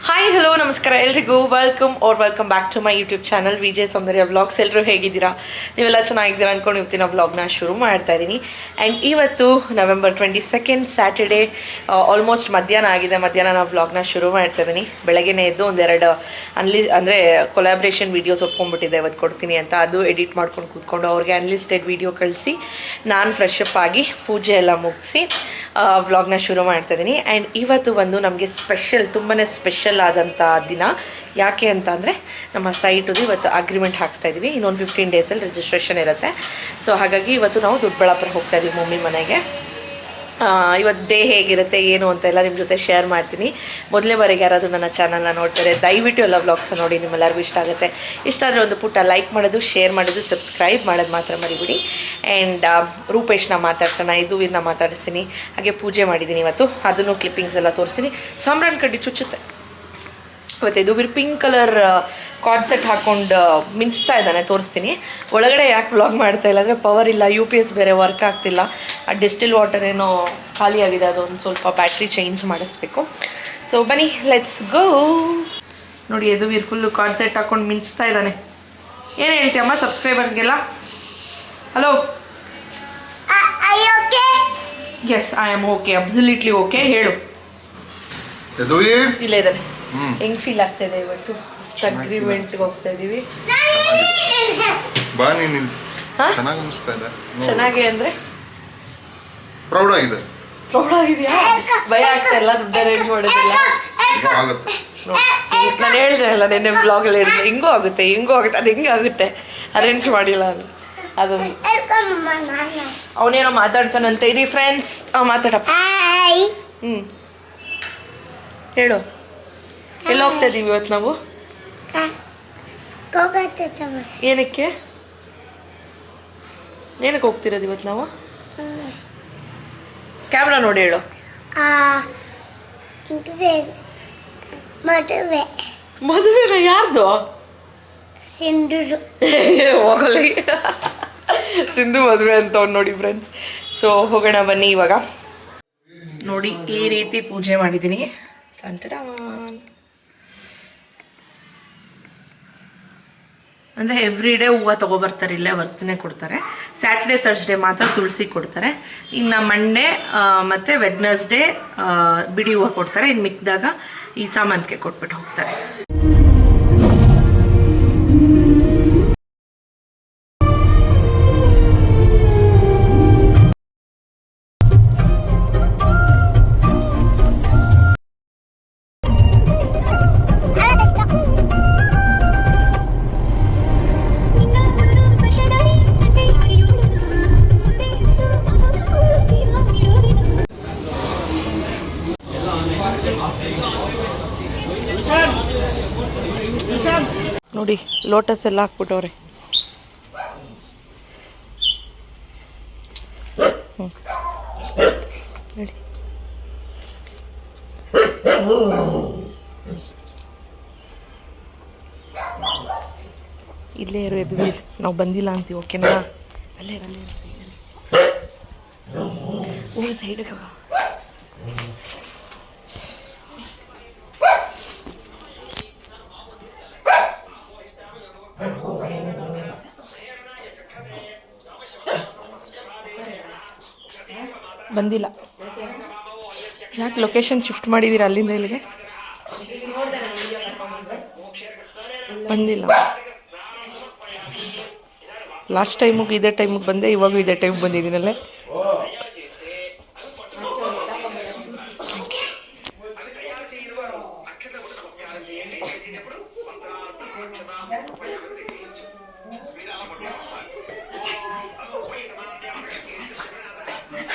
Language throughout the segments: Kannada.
ಹಾಯ್ ಹಲೋ ನಮಸ್ಕಾರ ಎಲ್ರಿಗೂ welcome back to my YouTube channel Vijay Soundarya vlogs. ಎಲ್ಲರೂ ಹೇಗಿದ್ದೀರಾ? ನೀವೆಲ್ಲ ಚೆನ್ನಾಗಿದ್ದೀರಾ ಅಂದ್ಕೊಂಡು ಇವತ್ತಿನ ವ್ಲಾಗ್ನ ಶುರು ಮಾಡ್ತಾ ಇದ್ದೀನಿ. ಆ್ಯಂಡ್ ಇವತ್ತು November 22 ಸ್ಯಾಟರ್ಡೇ, ಆಲ್ಮೋಸ್ಟ್ ಮಧ್ಯಾಹ್ನ ಆಗಿದೆ. ಮಧ್ಯಾಹ್ನ ನಾವು ವ್ಲಾಗ್ನ ಶುರು ಮಾಡ್ತಾ ಇದ್ದೀನಿ. ಬೆಳಗ್ಗೆನೇ ಎದ್ದು ಒಂದೆರಡು ಅಂದರೆ ಕೊಲಾಬ್ರೇಷನ್ ವೀಡಿಯೋಸ್ ಒಪ್ಕೊಂಡ್ಬಿಟ್ಟಿದ್ದೆ, ಇವತ್ತು ಕೊಡ್ತೀನಿ ಅಂತ. ಅದು ಎಡಿಟ್ ಮಾಡ್ಕೊಂಡು ಕೂತ್ಕೊಂಡು ಅವ್ರಿಗೆ ಅನ್ಲಿಸ್ಟೆಡ್ ವೀಡಿಯೋ ಕಳಿಸಿ ನಾನು ಫ್ರೆಶ್ ಅಪ್ ಆಗಿ ಪೂಜೆ ಎಲ್ಲ ಮುಗಿಸಿ ವ್ಲಾಗ್ನ ಶುರು ಮಾಡ್ತಾಯಿದ್ದೀನಿ. ಆ್ಯಂಡ್ ಇವತ್ತು ಬಂದು ನಮಗೆ ತುಂಬಾ ಸ್ಪೆಷಲ್ ಆದಂಥ ದಿನ. ಯಾಕೆ ಅಂತ ಅಂದರೆ ನಮ್ಮ ಸೈಟುದು ಇವತ್ತು ಅಗ್ರಿಮೆಂಟ್ ಹಾಕ್ತಾಯಿದ್ದೀವಿ. ಇನ್ನೊಂದು 15 ಡೇಸಲ್ಲಿ ರಿಜಿಸ್ಟ್ರೇಷನ್ ಇರುತ್ತೆ. ಸೊ ಹಾಗಾಗಿ ಇವತ್ತು ನಾವು ದೊಡ್ಡಬಳ್ಳಾಪುರ ಹೋಗ್ತಾಯಿದ್ದೀವಿ ಮಮ್ಮಿ ಮನೆಗೆ. ಇವತ್ತು ಡೇ ಹೇಗಿರುತ್ತೆ ಏನು ಅಂತೆಲ್ಲ ನಿಮ್ಮ ಜೊತೆ ಶೇರ್ ಮಾಡ್ತೀನಿ. ಮೊದಲನೇ ಬಾರಿಗೆ ಯಾರಾದರೂ ನನ್ನ ಚಾನಲ್ನ ನೋಡ್ತಾರೆ ದಯವಿಟ್ಟು ಎಲ್ಲ ವ್ಲಾಗ್ಸ್ ನೋಡಿ, ನಿಮ್ಮೆಲ್ಲರಿಗೂ ಇಷ್ಟ ಆಗುತ್ತೆ. ಇಷ್ಟ ಆದರೆ ಒಂದು ಪುಟ್ಟ ಲೈಕ್ ಮಾಡೋದು, ಶೇರ್ ಮಾಡೋದು, ಸಬ್ಸ್ಕ್ರೈಬ್ ಮಾಡೋದು ಮಾತ್ರ ಮರಿಬಿಡಿ. ಆ್ಯಂಡ್ ರೂಪೇಶ್ನ ಮಾತಾಡ್ಸೋಣ, ಇದನ್ನ ಮಾತಾಡಿಸ್ತೀನಿ. ಹಾಗೆ ಪೂಜೆ ಮಾಡಿದ್ದೀನಿ ಇವತ್ತು, ಅದನ್ನು ಕ್ಲಿಪ್ಪಿಂಗ್ಸ್ ಎಲ್ಲ ತೋರಿಸ್ತೀನಿ. ಸಾಂಬ್ರಾಣಿ ಕಡ್ಡಿ ಚುಚ್ಚುತ್ತೆ ಇವತ್ತು. ಇದು ಪಿಂಕ್ ಕಲರ್ ಕಾನ್ಸೆಪ್ಟ್ ಹಾಕ್ಕೊಂಡು ಮಿಂಚ್ತಾ ಇದ್ದಾನೆ, ತೋರಿಸ್ತೀನಿ. ಒಳಗಡೆ ಯಾಕೆ ವ್ಲಾಗ್ ಮಾಡ್ತಾ ಇಲ್ಲ ಅಂದರೆ ಪವರ್ ಇಲ್ಲ, UPS ಬೇರೆ ವರ್ಕ್ ಆಗ್ತಿಲ್ಲ. ಆ ಡಿಸ್ಟಿಲ್ ವಾಟರ್ ಏನೋ ಖಾಲಿಯಾಗಿದೆ, ಅದೊಂದು ಸ್ವಲ್ಪ ಬ್ಯಾಟ್ರಿ ಚೇಂಜ್ ಮಾಡಿಸ್ಬೇಕು. ಸೊ ಬನ್ನಿ, ಲೆಟ್ಸ್ ಗೋ. ನೋಡಿ ಯದುವೀರ್ ಫುಲ್ಲು ಕಾನ್ಸೆಪ್ಟ್ ಹಾಕ್ಕೊಂಡು ಮಿಂಚ್ತಾ ಇದ್ದಾನೆ. ಏನು ಹೇಳ್ತೀಯಮ್ಮ ಸಬ್ಸ್ಕ್ರೈಬರ್ಸ್ಗೆಲ್ಲ? Hello. Yes, I am okay, absolutely okay. ಹೇಳು. ಇಲ್ಲ ಇದ್ದಾನೆ. ಹೆಂಗ್ ಫೀಲ್ ಆಗ್ತಾ ಇದೆ ಇವತ್ತು? ಅಗ್ರಿಮೆಂಟ್ಗೆ ಹೋಗ್ತಾ ಇದೀವಿ. ಚೆನ್ನಾಗಿ ಅಂದ್ರೆ ಪ್ರೌಡ್ ಆಗಿದೆ. ಪ್ರೌಡ್ ಆಗಿದೆಯಾ? ಭಯ ಆಗ್ತಾ ಇಲ್ಲ ದುಡ್ಡು ಅರೇಂಜ್ ಮಾಡೋದಿಲ್ಲ. ನಾನು ಹೇಳ್ದೆ ಅಲ್ಲ ನೆನ್ನೆ ಬ್ಲಾಗಲ್ಲಿ ಹೇಳಿದೆ, ಹಿಂಗೂ ಆಗುತ್ತೆ ಅದು ಹೆಂಗೆ ಆಗುತ್ತೆ ಅರೇಂಜ್ ಮಾಡಿಲ್ಲ ಅದು. ಅದೊಂದು ಅವನೇನೋ ಮಾತಾಡ್ತಾನಂತೆ. ಇರಿ ಫ್ರೆಂಡ್ಸ್, ಮಾತಾಡಪ್ಪ. ಹೇಳು, ಎಲ್ಲ ಹೋಗ್ತಾ ಇದೀವಿ ಇವತ್ತು ನಾವು? ಏನಕ್ಕೆ ಹೋಗ್ತಿರೋದು ಇವತ್ತು ನಾವು? ಕ್ಯಾಮ್ರಾ ನೋಡಿ ಹೇಳು. ಮದುವೆನ ಯಾರ್ದು? ಹೋಗಲ್ಲ, ಸಿಂಧು ಮದುವೆ ಅಂತ ನೋಡಿ ಫ್ರೆಂಡ್ಸ್. ಸೊ ಹೋಗೋಣ ಬನ್ನಿ ಇವಾಗ. ನೋಡಿ ಈ ರೀತಿ ಪೂಜೆ ಮಾಡಿದ್ದೀನಿ. ಅಂದರೆ ಎವ್ರಿ ಡೇ ಹೂವು ತೊಗೊಬರ್ತಾರೆ, ಇಲ್ಲೇ ವರ್ತನೆ ಕೊಡ್ತಾರೆ. ಸ್ಯಾಟರ್ಡೇ ಥರ್ಸ್ಡೇ ಮಾತ್ರ ತುಳಸಿ ಕೊಡ್ತಾರೆ. ಇನ್ನು ಮಂಡೇ ಮತ್ತು ವೆಡ್ನಸ್ಡೇ ಬಿಡಿ ಹೂವು ಕೊಡ್ತಾರೆ. ಇನ್ನು ಮಿಕ್ಕಿದಾಗ ಈ ಸಾಮಂತಿಗೆ ಕೊಟ್ಬಿಟ್ಟು ಹೋಗ್ತಾರೆ. ನೋಡಿ ಲೋಟಸ್ ಎಲ್ಲ ಹಾಕ್ಬಿಟ್ಟವ್ರೆ. ನೋಡಿ ಇಲ್ಲೇ ಇರೋ ಎದ್ದು ನಾವು ಬಂದಿಲ್ಲ ಅಂತೀವಿ, ಓಕೆನಾ? ಅಲ್ಲೇ ಸೈಡ್ಗೆ ಬಂದಿಲ್ಲ. ಯಾಕೆ ಲೊಕೇಶನ್ ಶಿಫ್ಟ್ ಮಾಡಿದ್ದೀರಾ ಅಲ್ಲಿಂದ ಇಲ್ಲಿಗೆ? ಬಂದಿಲ್ಲ. ಲಾಸ್ಟ್ ಟೈಮಿಗೆ ಇದೇ ಟೈಮಿಗೆ ಬಂದೆ, ಇವಾಗೂ ಇದೇ ಟೈಮಿಗೆ ಬಂದಿದ್ದೀನಲ್ಲೇ.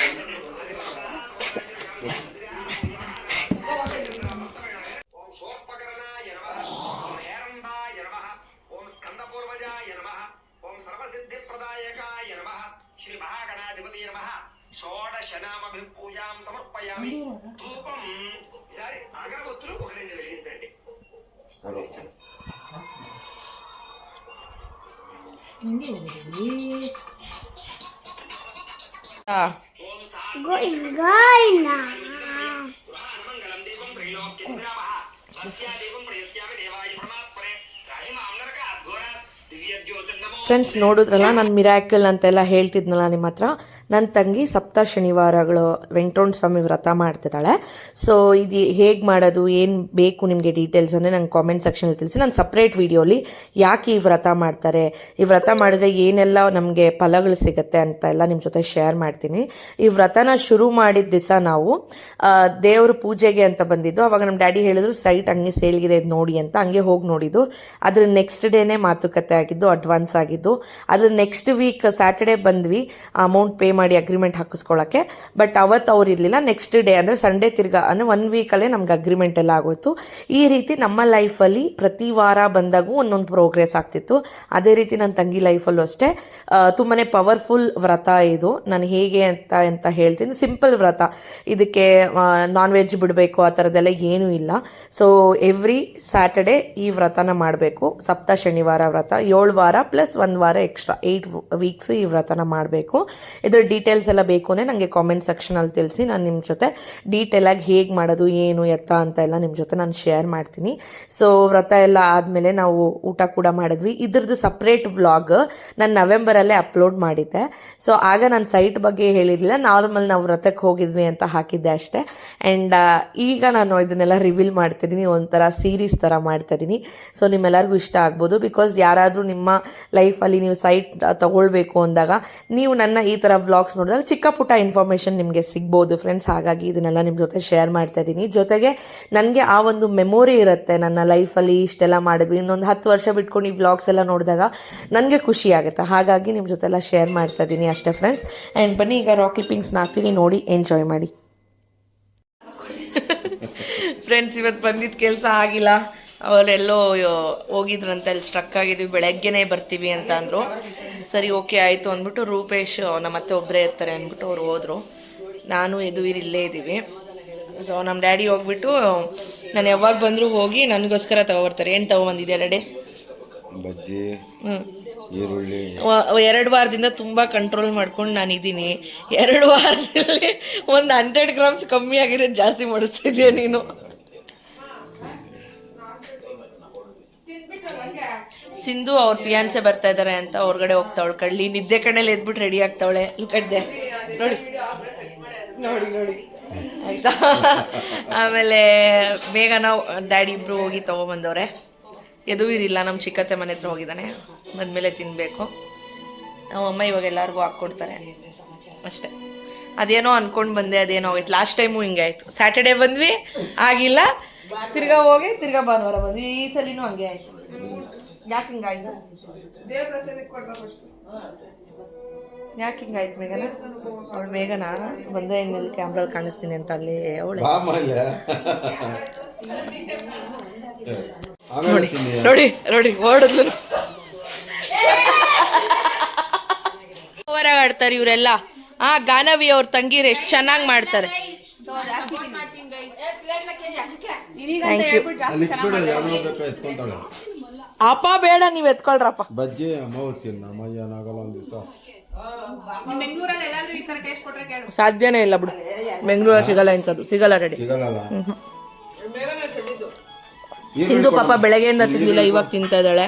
పూజాం సమర్పయామి. ధూపం ఈసారి అగరబత్తులు ఒక 2 వెలిగించండి. सत्यादेवं प्रयत्यामि देवाय परमात्मने त्राहि मां नरकात् घोरात् दिव्यज्योतिर्नमो ಫ್ರೆಂಡ್ಸ್ ನೋಡಿದ್ರಲ್ಲ ನಾನು ಮಿರಾಕಲ್ ಅಂತೆಲ್ಲ ಹೇಳ್ತಿದ್ನಲ್ಲ ನಿಮ್ಮ ಹತ್ರ. ನನ್ನ ತಂಗಿ ಸಪ್ತ ಶನಿವಾರಗಳು ವೆಂಕಟರಮಣ ಸ್ವಾಮಿ ವ್ರತ ಮಾಡ್ತಿದ್ದಾಳೆ. ಸೊ ಇದು ಹೇಗೆ ಮಾಡೋದು, ಏನು ಬೇಕು ನಿಮಗೆ ಡೀಟೇಲ್ಸ್ ಅಂದರೆ ನಂಗೆ ಕಾಮೆಂಟ್ ಸೆಕ್ಷನಲ್ಲಿ ತಿಳಿಸಿ. ನಾನು ಸಪ್ರೇಟ್ ವೀಡಿಯೋಲಿ ಯಾಕೆ ಈ ವ್ರತ ಮಾಡ್ತಾರೆ, ಈ ವ್ರತ ಮಾಡಿದ್ರೆ ಏನೆಲ್ಲ ನಮಗೆ ಫಲಗಳು ಸಿಗುತ್ತೆ ಅಂತ ಎಲ್ಲ ನಿಮ್ಮ ಜೊತೆ ಶೇರ್ ಮಾಡ್ತೀನಿ. ಈ ವ್ರತನ ಶುರು ಮಾಡಿದ ದಿವಸ ನಾವು ದೇವ್ರ ಪೂಜೆಗೆ ಅಂತ ಬಂದಿದ್ದು. ಅವಾಗ ನಮ್ಮ ಡ್ಯಾಡಿ ಹೇಳಿದ್ರು ಸೈಟ್ ಹಂಗೆ ಸೇಲ್ಗಿದೆ ಇದು ನೋಡಿ ಅಂತ. ಹಂಗೆ ಹೋಗಿ ನೋಡಿದ್ದು. ಅದ್ರ ನೆಕ್ಸ್ಟ್ ಡೇನೇ ಮಾತುಕತೆ ಆಗಿದ್ದು, ಅಡ್ವಾನ್ಸ್ ಆಗಿದ್ದು. ಅದ್ರ ನೆಕ್ಸ್ಟ್ ವೀಕ್ ಸ್ಯಾಟರ್ಡೇ ಬಂದ್ವಿ ಅಮೌಂಟ್ ಪೇ ಮಾಡಿ ಅಗ್ರಿಮೆಂಟ್ ಹಾಕಿಸ್ಕೊಳ್ಳೋಕ್ಕೆ. ಬಟ್ ಅವತ್ತು ಅವ್ರು ಇರಲಿಲ್ಲ. ನೆಕ್ಸ್ಟ್ ಡೇ ಅಂದರೆ ಸಂಡೇ ತಿರ್ಗಾ ಅಂದರೆ 1 ವೀಕಲ್ಲೇ ನಮ್ಗೆ ಅಗ್ರಿಮೆಂಟ್ ಎಲ್ಲ ಆಗೋಯ್ತು. ಈ ರೀತಿ ನಮ್ಮ ಲೈಫಲ್ಲಿ ಪ್ರತಿ ವಾರ ಬಂದಾಗೂ ಒಂದೊಂದು ಪ್ರೋಗ್ರೆಸ್ ಆಗ್ತಿತ್ತು. ಅದೇ ರೀತಿ ನನ್ನ ತಂಗಿ ಲೈಫಲ್ಲೂ ಅಷ್ಟೇ. ತುಂಬಾ ಪವರ್ಫುಲ್ ವ್ರತ ಇದು. ನಾನು ಹೇಗೆ ಅಂತ ಹೇಳ್ತೀನಿ. ಸಿಂಪಲ್ ವ್ರತ. ಇದಕ್ಕೆ ನಾನ್ ವೆಜ್ ಬಿಡಬೇಕು ಆ ಥರದ್ದೆಲ್ಲ ಏನೂ ಇಲ್ಲ. ಸೊ ಎವ್ರಿ ಸ್ಯಾಟರ್ಡೇ ಈ ವ್ರತನ ಮಾಡಬೇಕು. ಸಪ್ತ ಶನಿವಾರ ವ್ರತ 7 ವಾರ ಪ್ಲಸ್ 1 ವಾರ ಎಕ್ಸ್ಟ್ರಾ 8 ವೀಕ್ಸ್ ಈ ವ್ರತನ ಮಾಡಬೇಕು. ಇದರ ಡೀಟೇಲ್ಸ್ ಎಲ್ಲ ಬೇಕು ಅಂದರೆ ನನಗೆ ಕಾಮೆಂಟ್ ಸೆಕ್ಷನಲ್ಲಿ ತಿಳಿಸಿ. ನಾನು ನಿಮ್ಮ ಜೊತೆ ಡೀಟೇಲಾಗಿ ಹೇಗೆ ಮಾಡೋದು ಏನು ಎತ್ತ ಅಂತ ಎಲ್ಲ ನಿಮ್ಮ ಜೊತೆ ನಾನು ಶೇರ್ ಮಾಡ್ತೀನಿ. ಸೊ ವ್ರತ ಎಲ್ಲ ಆದಮೇಲೆ ನಾವು ಊಟ ಕೂಡ ಮಾಡಿದ್ವಿ. ಇದ್ರದ್ದು ಸಪ್ರೇಟ್ ವ್ಲಾಗ್ ನಾನು ನವೆಂಬರಲ್ಲೇ ಅಪ್ಲೋಡ್ ಮಾಡಿದ್ದೆ. ಸೊ ಆಗ ನಾನು ಸೈಟ್ ಬಗ್ಗೆ ಹೇಳಿರಲಿಲ್ಲ, ನಾರ್ಮಲ್ ನಾವು ವ್ರತಕ್ಕೆ ಹೋಗಿದ್ವಿ ಅಂತ ಹಾಕಿದ್ದೆ ಅಷ್ಟೇ. ಆ್ಯಂಡ್ ಈಗ ನಾನು ಇದನ್ನೆಲ್ಲ ರಿವೀಲ್ ಮಾಡ್ತಿದ್ದೀನಿ, ಒಂಥರ ಸೀರೀಸ್ ಥರ ಮಾಡ್ತಾಯಿದ್ದೀನಿ. ಸೊ ನಿಮ್ಮೆಲ್ಲರಿಗೂ ಇಷ್ಟ ಆಗ್ಬೋದು. ಬಿಕಾಸ್ ಯಾರಾದರೂ ನಿಮ್ಮ ಲೈಫಲ್ಲಿ ನೀವು ಸೈಟ್ ತಗೊಳ್ಬೇಕು ಅಂದಾಗ ನೀವು ನನ್ನ ಈ ಥರ ವ್ಲಾಗ್ಸ್ ನೋಡಿದಾಗ ಚಿಕ್ಕ ಪುಟ್ಟ ಇನ್ಫಾರ್ಮೇಷನ್ ನಿಮಗೆ ಸಿಗ್ಬೋದು ಫ್ರೆಂಡ್ಸ್. ಹಾಗಾಗಿ ಇದನ್ನೆಲ್ಲ ನಿಮ್ಮ ಜೊತೆ ಶೇರ್ ಮಾಡ್ತಾ ಇದ್ದೀನಿ. ಜೊತೆಗೆ ನನಗೆ ಆ ಒಂದು ಮೆಮೊರಿ ಇರುತ್ತೆ, ನನ್ನ ಲೈಫಲ್ಲಿ ಇಷ್ಟೆಲ್ಲ ಮಾಡಿದ್ವಿ. ಇನ್ನೊಂದು 10 ವರ್ಷ ಬಿಟ್ಕೊಂಡು ಈ ವ್ಲಾಗ್ಸ್ ಎಲ್ಲ ನೋಡಿದಾಗ ನನಗೆ ಖುಷಿ ಆಗುತ್ತೆ. ಹಾಗಾಗಿ ನಿಮ್ಮ ಜೊತೆ ಎಲ್ಲ ಶೇರ್ ಮಾಡ್ತಾ ಇದ್ದೀನಿ ಅಷ್ಟೇ ಫ್ರೆಂಡ್ಸ್. ಆ್ಯಂಡ್ ಬನ್ನಿ ಈಗ ರಾಕ್ ಕ್ಲಿಪ್ಪಿಂಗ್ಸ್ನ ಹಾಕ್ತೀನಿ, ನೋಡಿ ಎಂಜಾಯ್ ಮಾಡಿ. ಫ್ರೆಂಡ್ಸ್ ಇವತ್ತು ಬಂದಿದ್ದ ಕೆಲಸ ಆಗಿಲ್ಲ. ಅವರೆಲ್ಲೋ ಹೋಗಿದ್ರಂತೆ, ಅಲ್ಲಿ ಸ್ಟ್ರಕ್ ಆಗಿದ್ವಿ, ಬೆಳಗ್ಗೆನೇ ಬರ್ತೀವಿ ಅಂತ ಅಂದರು. ಸರಿ ಓಕೆ ಆಯಿತು ಅಂದ್ಬಿಟ್ಟು ರೂಪೇಶ್ ನಮ್ಮ ಅತ್ತೆ ಒಬ್ಬರೇ ಇರ್ತಾರೆ ಅಂದ್ಬಿಟ್ಟು ಅವ್ರು ಹೋದರು. ನಾನು ಯದುವೀರ್ ಇಲ್ಲೇ ಇದ್ದೀವಿ. ಸೊ ನಮ್ಮ ಡ್ಯಾಡಿ ಹೋಗ್ಬಿಟ್ಟು ನಾನು ಯಾವಾಗ ಬಂದರೂ ಹೋಗಿ ನನಗೋಸ್ಕರ ತಗೊಬರ್ತಾರೆ. ಏನು ತಗೊಬಂದಿದ್ದೆ ಡ್ಯಾಡಿ? ಬಜ್ಜಿ, ಈರುಳ್ಳಿ. 2 ವಾರದಿಂದ ತುಂಬ ಕಂಟ್ರೋಲ್ ಮಾಡ್ಕೊಂಡು ನಾನಿದ್ದೀನಿ. 2 ವಾರದಲ್ಲಿ ಒಂದು 100 ಗ್ರಾಮ್ಸ್ ಕಮ್ಮಿ ಆಗಿರೋದು ಜಾಸ್ತಿ ಮಾಡಿಸ್ತಿದ್ಯಾ ನೀನು. ಸಿಂಧು ಅವ್ರ ಫಿಯಾನ್ಸೆ ಬರ್ತಾ ಇದ್ದಾರೆ ಅಂತ ಹೊರಗಡೆ ಹೋಗ್ತಾವಳು. ಕಳ್ಳಿ ನಿದ್ದೆ ಕಣ್ಣಲ್ಲಿ ಎದ್ಬಿಟ್ಟು ರೆಡಿ ಆಗ್ತಾವಳೆ. ಲುಕಡ್ಡೆ ನೋಡಿ ನೋಡಿ ನೋಡಿ ಆಯ್ತಾ. ಆಮೇಲೆ ಬೇಗ ನಾವು ಡ್ಯಾಡಿ ಇಬ್ರು ಹೋಗಿ ತೊಗೊಬಂದವ್ರೆ. ಯದುವೀರಿಲ್ಲ, ನಮ್ಮ ಚಿಕ್ಕತ್ತೆ ಮನೆ ಹತ್ರ ಹೋಗಿದ್ದಾನೆ. ಬಂದಮೇಲೆ ತಿನ್ನಬೇಕು. ನಮ್ಮಮ್ಮ ಇವಾಗ ಎಲ್ಲರಿಗೂ ಹಾಕ್ಕೊಡ್ತಾರೆ ಅಷ್ಟೇ. ಅದೇನೋ ಅನ್ಕೊಂಡು ಬಂದೆ, ಅದೇನೋ ಹೋಗಿತ್ತು. ಲಾಸ್ಟ್ ಟೈಮು ಹಿಂಗೆ ಆಯಿತು. ಸ್ಯಾಟರ್ಡೇ ಬಂದ್ವಿ, ಆಗಿಲ್ಲ. ತಿರ್ಗಾ ಹೋಗಿ ತಿರ್ಗಾ ಭಾನುವಾರ ಬಂದ್ವಿ. ಈ ಸಲಿನೂ ಹಂಗೆ ಆಯಿತು. ಯಾಕೆ ಹಿಂಗಾಯ್ತು? ಯಾಕೆ ಹಿಂಗಾಯ್ತು ಮೇಘನ? ಅವಳು ಮೇಘನ ಬಂದರೆ ಇನ್ನೆಲ್ಲಿ ಕ್ಯಾಮ್ರಲ್ಲಿ ಕಾಣಿಸ್ತೀನಿ ಅಂತ ಅಲ್ಲಿ ಅವಳೆ. ನೋಡಿ ನೋಡಿ ನೋಡಿ ಓಡಿದ್ಲು. ಓವರಾಗಿ ಆಡ್ತಾರೆ ಇವರೆಲ್ಲ. ಗಾನವಿ ಅವ್ರ ತಂಗಿರು ಎಷ್ಟು ಚೆನ್ನಾಗಿ ಮಾಡ್ತಾರೆ. ಅಪ್ಪ ಬೇಡ, ನೀವು ಎತ್ಕೊಳ್ರಪ್ಪ. ಬಜ್ಜಿ ಅಮ್ಮಯ್ಯನಾಗಲ್ಲ ಒಂದು ದಿವಸ. ಸಾಧ್ಯನೇ ಇಲ್ಲ ಬಿಡು, ಬೆಂಗಳೂರಲ್ಲಿ ಸಿಗಲ್ಲ ಇಂಥದ್ದು. ಸಿಗಲ್ಲ ರೆಡಿ ಸಿಗಲ್ಲ. ಸಿಂಧು ಪಾಪ ಬೆಳಗ್ಗೆಯಿಂದ ತಿಂದಿಲ್ಲ, ಇವಾಗ ತಿಂತಾ ಇದ್ದಾಳೆ.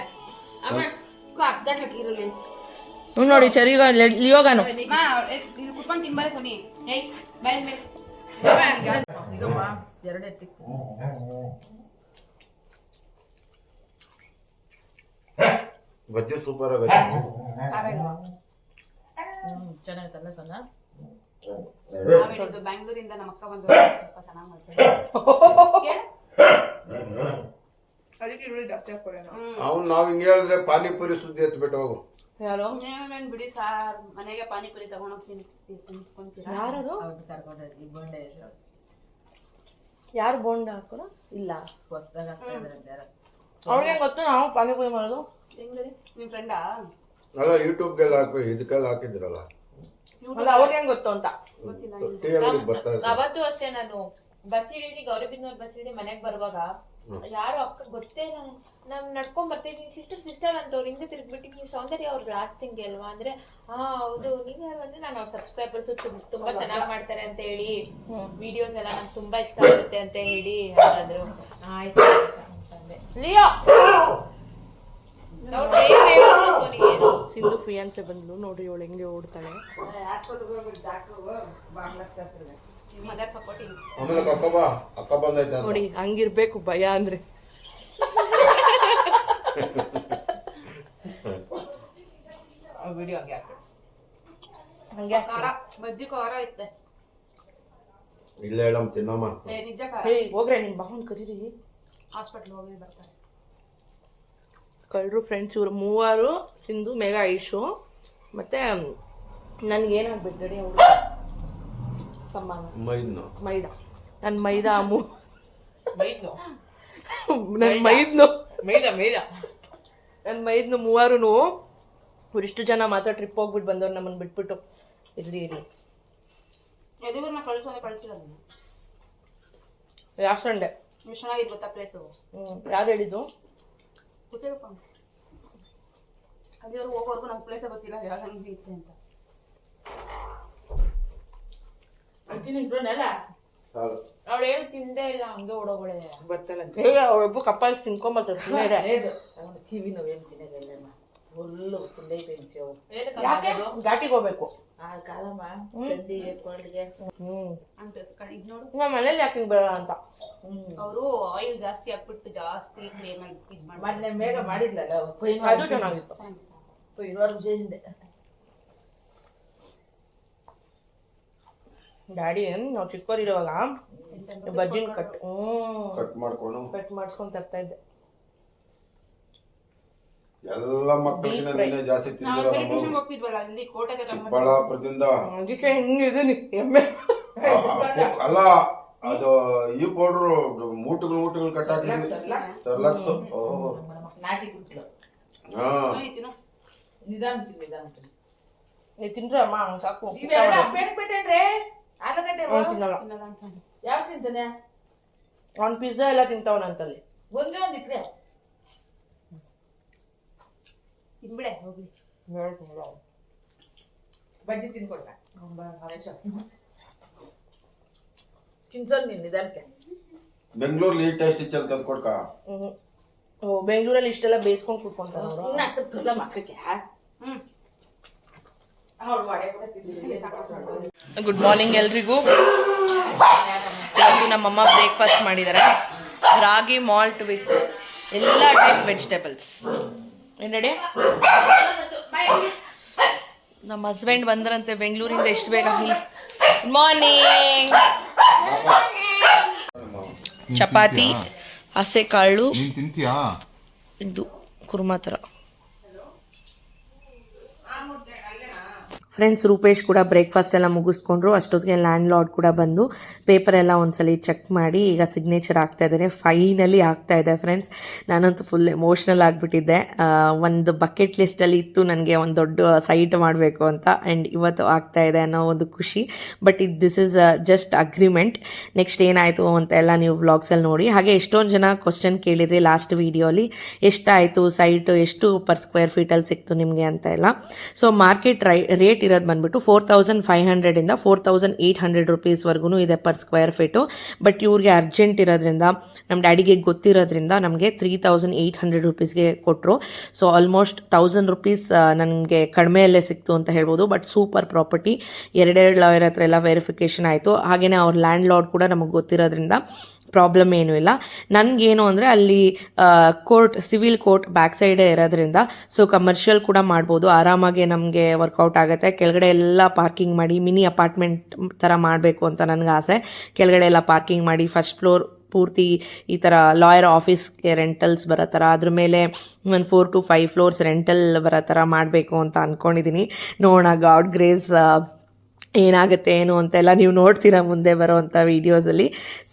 ನೋಡಿ ಸರಿಗ ಲಿಯೋಗಾನು ಬಜ್ಜಿ ಸೂಪರ್ ಆಗತ್ತೆ. ಚೆನ್ನಾಗಿತ್ತಲ್ಲ ಸಣ್ಣ. ಬ್ಯಾಂಗ್ಳೂರಿಂದ ನಮ್ಮ ಅಕ್ಕ ಬಂದು ಸ್ವಲ್ಪ ಚೆನ್ನಾಗಿ ಮಾಡ್ತಾರೆ. ಅವ್ನು ನಾವ್ ಹಿಂಗೆ ಹೇಳಿದ್ರೆ ಪಾನಿಪುರಿ ಸುದ್ದಿ ಎತ್ಬಿಟ್ಟು ಹೋಗು. ಯಾರು ಬಿಡಿ ಸಾರ್, ಮನೆಗೆ ಪಾನಿಪುರಿ ತಗೊಂಡೋಗ್ತೀನಿ. ಯಾರು ಬೋಂಡ ಹಾಕೋಣ ಇಲ್ಲ ಅವ್ರಿಗೆ ಗೊತ್ತು ನಾವು ಪಾನಿಪುರಿ ಮಾಡೋದು. ನಿಮ್ ಫ್ರೆಂಡಾ? ಅಲ್ಲ ಯೂಟ್ಯೂಬ್ಗೆಲ್ಲ ಹಾಕಿ ಇದಕ್ಕೆಲ್ಲ ಹಾಕಿದ್ರಲ್ಲ, ಅವ್ರಿಗೆ ಹೆಂಗ್ ಗೊತ್ತು ಅಂತ ಬರ್ತಾರೆ. ಅವತ್ತು ಅಷ್ಟೇ ನಾನು ಬಸ್ ಹಿಡಿದಿ, ಗೌರಿಬಿದನೂರ್ ಬಸ್ ಹಿಡಿದಿ ಮನೆಗ್ ಬರುವಾಗ ಯಾರು ಅಕ್ಕ ಗೊತ್ತೇ ನಾವ್ ನಡ್ಕೊಂಡ್ ಬರ್ತಿದೀನಿ. ಸಿಸ್ಟರ್ ಅಂತವ್ರು ಹಿಂದೆ ತಿರ್ಗ್ಬಿಟ್ಟು ನೀವು ಸೌಂದರ್ಯ ಅವ್ರ ಲಾಸ್ಟ್ ತಿಂಗ್ ಅಲ್ವಾ ಅಂದ್ರೆ, ಹೌದು ನೀವ್ ಯಾರು ಅಂದ್ರೆ ನಾನು ಅವ್ರ ಸಬ್ಸ್ಕ್ರೈಬರ್ಸ್ ತುಂಬಾ ಚೆನ್ನಾಗ್ ಮಾಡ್ತಾರೆ ಅಂತ ಹೇಳಿ, ವಿಡಿಯೋಸ್ ಎಲ್ಲ ನಂಗೆ ತುಂಬಾ ಇಷ್ಟ ಆಗುತ್ತೆ ಅಂತ ಹೇಳಿ ಹೇಳಿದ್ರು. ಆಯ್ತು ಲಿಯೋ ಅವ್ರು ಏನ್ ಹೇಳಿದ್ರು ಸರಿ ಏನು ಸಿಂಧು ಫಿಯಾನ್ಸೆ ಬಂದ್ಲು ನೋಡ್ರಿ ಇವಳು ಹೆಂಗೆ ಓಡ್ತಾಳೆ. Mother supporting. ಆಮೇಲೆ ಅಕ್ಕ ಬಂದೈತೆ ಅಂತ. ನೋಡಿ ಹಂಗಿರ್ಬೇಕು ಭಯ ಅಂದ್ರೆ. ವಿಡಿಯೋ ಹಂಗೆ ಹಾಕು. ಹಂಗೆ ಖಾರ ಬಜ್ಜಿ ಖಾರ ಐತೆ. ಇಲ್ಲ ಹೇಳಮ್ಮ ತಿನ್ನಮ್ಮ. ನಿಜ ಖಾರ. ಹೋಗ್ರೆ ನಿಮ್ ಬಾವನ್ ಕರೀರಿ. ಹಾಸ್ಪಿಟ್ಲ್ ಹೋಗಿ ಬರ್ತಾರೆ. ಕಳ್ಳರು ಫ್ರೆಂಡ್ಸ್ ಇವರು ಮೂವರು, ಸಿಂಧು, ಮೇಘ, ಐಶು. ಮತ್ತೆ ನನ್ಗೇನಾಗ್ಬೇಕು ರೆಡಿ ಅವರು ಸಮ್ಮಾನ ಮೈದಾ. ನನ್ನ ಮೈದಾ ಮೈದ್ನು ನನ್ನ ಮೈದ್ನು ಮೇದ ಮೇದ ನನ್ನ ಮೈದ್ನು ಮೂವರು ಇಷ್ಟು ಜನ ಮಾತ್ರ ಟ್ರಿಪ್ ಹೋಗ್ಬಿಟ್ಟು ಬಂದವ್ರು ನಮ್ಮನ್ನು ಬಿಟ್ಬಿಟ್ಟು. ಇರ್ಲಿ ಎದುಗುರ್ನ ಕಳ್ಸಿಲ್ಲ ನೀನು. ಯಾವ ಸಂಡೆ ಎಷ್ಟು ಚೆನ್ನಾಗಿದೆ ಗೊತ್ತಾ ಪ್ಲೇಸು. ಯಾರು ಹೇಳಿದ್ದು? ಗೊತ್ತಿರಪ್ಪ ಅಲ್ಲಿವರೆಗೂ ಹೋಗೋವರೆಗೂ ನಮ್ಗೆ ಪ್ಲೇಸೇ ಗೊತ್ತಿಲ್ಲ ಯಾವ ಹಂಗೆ ಇರುತ್ತೆ ಅಂತ. ಅವ್ಳು ಏನು ತಿಂದೇ ಇಲ್ಲ ಹಂಗೆ ಓಡೋಗಳೆ ಬರ್ತಾಳಂತೆ. ಅವಳೊಬ್ಬ ಕಪ್ಪಲ್ ತಿನ್ಕೊಂಬರ್ತಾರೆ. ಕಿವಿ ನೋವೇನು ತಿನ್ನೋದಿಲ್ಲ ಫುಲ್ಲು ಕುಂದೈತೆ ಯಾಕೆ ಘಾಟಿಗೆ ಹೋಗ್ಬೇಕು ಆ ಕಾಲಮ್ಮ ತಂದಿಗೆ ಕೊಳ್ಳಿಗೆ ಅಂತ ಇದು ನೋಡು. ನಮ್ಮ ಮನೇಲಿ ಯಾಕೆ ಹಿಂಗೆ ಬರೋಣ ಅಂತ. ಅವರು ಆಯಿಲ್ ಜಾಸ್ತಿ ಹಾಕ್ಬಿಟ್ಟು ಜಾಸ್ತಿ ಫ್ಲೇಮಲ್ಲಿ ಇದು ಮಾಡಿ ಮೊನ್ನೆ ಮೇಘ ಮಾಡಿದ್ಲಲ್ಲ ಅದು ಚೆನ್ನಾಗಿತ್ತು. 20 ಹಿಂದೆ ಡ್ಯಾಡಿ ನಾವು ಚಿಕ್ಕವರಿರುವಾಗ ಬಜ್ಜಿನ ಕಟ್ ಮಾಡ್ಕೊಂಡು ತರ್ತಾ ಇದ್ದೆ. ಎಲ್ಲ ಮಕ್ಕಳಿಗಿಂತ ನೀನೇ ಜಾಸ್ತಿ ನಾವು ತಿಂದಿರೋ ಸೆಲೆಬ್ರೇಷನ್ ಹೋಗ್ತಿದ್ವಲ್ಲ ಅಲ್ಲಿ ಕೋಟೆಗೆ ಚಿಕ್ಕಬಳ್ಳಾಪುರದಿಂದ. ಅದಕ್ಕೆ ಹಿಂಗಿದ್ದೀನಿ ಎಮ್ಮೆ. ಅಲ್ಲ ಅದು ಈ ಪೌಡ್ರು ಮೂಟುಗಳು ಕಟ್ಟಾಕಿದ್ವಿ. ಸರ್ಲಕ್ಸು. ನಾಟಿ ಗುಟ್ಲು ಹಾ ನಿಧಾನ ತಿನ್ನು ನೀವು ತಿನ್ರಿ ಅಮ್ಮ ಸಾಕು. ಬಿಟ್ಟೇನ್ರಿ ಆಲೂಗಡ್ಡೆ ತಿನ್ನಲ್ಲ. ಯಾವ ತಿಂತಾನೆ ಅವ್ನು ಪಿಜ್ಜಾ ಎಲ್ಲ ತಿಂತಾವನಂತಲ್ಲಿ. ಒಂದೇ ಒಂದು ಇಕ್ರೆ ತಿನ್ಬಿಡೆ ಹೋಗ್ಲಿ. ಬಜ್ಜಿ ತಿನ್ಕೊಡ್ಲ ತಿನ್ಸೋದು ನೀನು ನಿಧಾನಕ್ಕೆ. ಬೆಂಗಳೂರಲ್ಲಿ ಈ ಟೇಸ್ಟ್ ಇಚ್ಚಲ್ ಕಲ್ತ್ಕೊಡ್ಕ. ಬೆಂಗಳೂರಲ್ಲಿ ಇಷ್ಟೆಲ್ಲ ಬೇಯಿಸ್ಕೊಂಡು ಕೂತ್ಕೊಂತಾರೆ ಅವರು. ಇನ್ನ ತುಲ್ಲ ಮಕ್ಕಳಿಗೆ ಅವಳು ವಡೆ ಕೂಡ ತಿಂದಿಲ್ಲ. ಗುಡ್ ಮಾರ್ನಿಂಗ್ ಎಲ್ರಿಗೂ. ಇವತ್ತು ನಮ್ಮಮ್ಮ ಬ್ರೇಕ್ಫಾಸ್ಟ್ ಮಾಡಿದ್ದಾರೆ. ರಾಗಿ ಮಾಲ್ಟ್ ವಿತ್ ಎಲ್ಲ ಟೈಪ್ ವೆಜಿಟೇಬಲ್ಸ್. ಏನು ರೆಡಿ? ನಮ್ಮ ಹಸ್ಬೆಂಡ್ ಬಂದ್ರಂತೆ ಬೆಂಗಳೂರಿಂದ ಎಷ್ಟು ಬೇಗ. Good morning. ಚಪಾತಿ, ಹಸೆ ಕಾಳು, ನೀನ್ ತಿಂತೀಯಾ? ಇದು ಕುರ್ಮಾ ಥರ. ಫ್ರೆಂಡ್ಸ್ ರೂಪೇಶ್ ಕೂಡ ಬ್ರೇಕ್ಫಾಸ್ಟ್ ಎಲ್ಲ ಮುಗಿಸ್ಕೊಂಡ್ರು. ಅಷ್ಟೊತ್ತಿಗೆ ಲ್ಯಾಂಡ್ ಲಾರ್ಡ್ ಕೂಡ ಬಂದು ಪೇಪರ್ ಎಲ್ಲ ಒಂದ್ಸಲಿ ಚೆಕ್ ಮಾಡಿ ಈಗ ಸಿಗ್ನೇಚರ್ ಆಗ್ತಾ ಇದ್ದಾರೆ. ಫೈನಲಿ ಆಗ್ತಾ ಇದೆ ಫ್ರೆಂಡ್ಸ್. ನಾನಂತೂ ಫುಲ್ ಎಮೋಷ್ನಲ್ ಆಗಿಬಿಟ್ಟಿದ್ದೆ. ಒಂದು ಬಕೆಟ್ ಲಿಸ್ಟಲ್ಲಿ ಇತ್ತು ನನಗೆ ಒಂದು ದೊಡ್ಡ ಸೈಟ್ ಮಾಡಬೇಕು ಅಂತ. ಆ್ಯಂಡ್ ಇವತ್ತು ಆಗ್ತಾ ಇದೆ ಅನ್ನೋ ಒಂದು ಖುಷಿ. But this is just agreement. Next ಏನಾಯಿತು ಅಂತೆಲ್ಲ ನೀವು ವ್ಲಾಗ್ಸಲ್ಲಿ ನೋಡಿ. ಹಾಗೆ ಎಷ್ಟೊಂದು ಜನ ಕ್ವಶನ್ ಕೇಳಿದ್ರಿ ಲಾಸ್ಟ್ ವೀಡಿಯೋಲಿ, ಎಷ್ಟಾಯಿತು ಸೈಟು, ಎಷ್ಟು ಪರ್ ಸ್ಕ್ವೇರ್ ಫೀಟಲ್ಲಿ ಸಿಕ್ತು ನಿಮಗೆ ಅಂತ ಎಲ್ಲ. ಸೊ ಮಾರ್ಕೆಟ್ ರೇಟ್ ಇರೋದು ಬಂದ್ಬಿಟ್ಟು 4500 ಇಂದ 4800 ರುಪೀಸ್ವರೆಗೂ ಇದೆ ಪರ್ ಸ್ಕ್ವೇರ್ ಫೀಟು. ಬಟ್ ಇವ್ರಿಗೆ ಅರ್ಜೆಂಟ್ ಇರೋದ್ರಿಂದ, ನಮ್ಮ ಡ್ಯಾಡಿಗೆ ಗೊತ್ತಿರೋದ್ರಿಂದ ನಮಗೆ 3800 ರುಪೀಸ್ಗೆ ಕೊಟ್ಟರು. ಸೊ ಆಲ್ಮೋಸ್ಟ್ 1000 ರುಪೀಸ್ ನನಗೆ ಕಡಿಮೆಯಲ್ಲೇ ಸಿಕ್ತು ಅಂತ ಹೇಳ್ಬೋದು. But super property. 2 ಲಾಯರ್ ಹತ್ರ ಎಲ್ಲ ವೆರಿಫಿಕೇಷನ್ ಆಯಿತು. ಹಾಗೆಯೇ ಅವ್ರ ಲ್ಯಾಂಡ್ ಲಾರ್ಡ್ ಕೂಡ ನಮಗೆ ಗೊತ್ತಿರೋದ್ರಿಂದ ಪ್ರಾಬ್ಲಮ್ ಏನೂ ಇಲ್ಲ. ನನಗೇನು ಅಂದರೆ ಅಲ್ಲಿ ಕೋರ್ಟ್, ಸಿವಿಲ್ ಕೋರ್ಟ್ ಬ್ಯಾಕ್ ಸೈಡೇ ಇರೋದ್ರಿಂದ ಸೊ ಕಮರ್ಷಿಯಲ್ ಕೂಡ ಮಾಡ್ಬೋದು. ಆರಾಮಾಗಿ ನಮಗೆ ವರ್ಕೌಟ್ ಆಗುತ್ತೆ. ಕೆಳಗಡೆ ಎಲ್ಲ ಪಾರ್ಕಿಂಗ್ ಮಾಡಿ ಮಿನಿ ಅಪಾರ್ಟ್ಮೆಂಟ್ ಥರ ಮಾಡಬೇಕು ಅಂತ ನನಗೆ ಆಸೆ. ಕೆಳಗಡೆ ಎಲ್ಲ ಪಾರ್ಕಿಂಗ್ ಮಾಡಿ ಫಸ್ಟ್ ಫ್ಲೋರ್ ಪೂರ್ತಿ ಈ ಥರ ಲಾಯರ್ ಆಫೀಸ್ಗೆ ರೆಂಟಲ್ಸ್ ಬರೋ ಥರ, ಅದ್ರ ಮೇಲೆ ಒಂದು 4 to 5 ಫ್ಲೋರ್ಸ್ ರೆಂಟಲ್ ಬರೋ ಥರ ಮಾಡಬೇಕು ಅಂತ ಅಂದ್ಕೊಂಡಿದ್ದೀನಿ. ನೋಡೋಣ ಗಾಡ್ ಗ್ರೇಸ್ ಏನಾಗುತ್ತೆ ಏನು ಅಂತೆಲ್ಲ ನೀವು ನೋಡ್ತೀರಾ ಮುಂದೆ ಬರೋವಂಥ ವೀಡಿಯೋಸಲ್ಲಿ.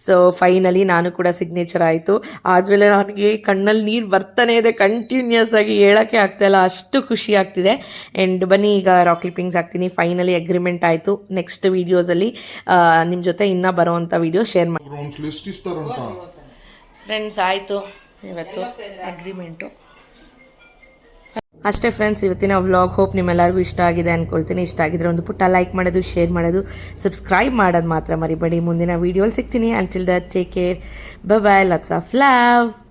ಸೊ ಫೈನಲಿ ನಾನು ಕೂಡ ಸಿಗ್ನೇಚರ್ ಆಯಿತು. ಆದಮೇಲೆ ನನಗೆ ಕಣ್ಣಲ್ಲಿ ನೀರು ಬರ್ತಾನೆ ಇದೆ ಕಂಟಿನ್ಯೂಸ್ ಆಗಿ, ಹೇಳೋಕ್ಕೆ ಆಗ್ತಾಯಿಲ್ಲ, ಅಷ್ಟು ಖುಷಿ ಆಗ್ತಿದೆ. ಆ್ಯಂಡ್ ಬನ್ನಿ ಈಗ ರಾಕ್ ಕ್ಲಿಪ್ಪಿಂಗ್ಸ್ ಹಾಕ್ತೀನಿ. ಫೈನಲಿ ಅಗ್ರಿಮೆಂಟ್ ಆಯಿತು. ನೆಕ್ಸ್ಟ್ ವೀಡಿಯೋಸಲ್ಲಿ ನಿಮ್ಮ ಜೊತೆ ಇನ್ನೂ ಬರೋವಂಥ ವೀಡಿಯೋ ಶೇರ್ ಮಾಡಿ. ಲಿಸ್ಟ್ ಇಸ್ತಾರಂತ ಫ್ರೆಂಡ್ಸ್ ಆಯಿತು ಇವತ್ತು ಅಗ್ರಿಮೆಂಟು. ಅಷ್ಟೇ ಫ್ರೆಂಡ್ಸ್ ಇವತ್ತಿನ ವ್ಲಾಗ್. ಹೋಪ್ ನಿಮ್ಮೆಲ್ಲರಿಗೂ ಇಷ್ಟ ಆಗಿದೆ ಅಂದ್ಕೊಳ್ತೀನಿ. ಇಷ್ಟ ಆಗಿದ್ರೆ ಒಂದು ಪುಟ್ಟ ಲೈಕ್ ಮಾಡೋದು, ಶೇರ್ ಮಾಡೋದು, ಸಬ್ಸ್ಕ್ರೈಬ್ ಮಾಡೋದು ಮಾತ್ರ ಮರಿಬೇಡಿ. ಮುಂದಿನ ವೀಡಿಯೋಲಿ ಸಿಗ್ತೀನಿ. Until that take care, bye bye, lots of love.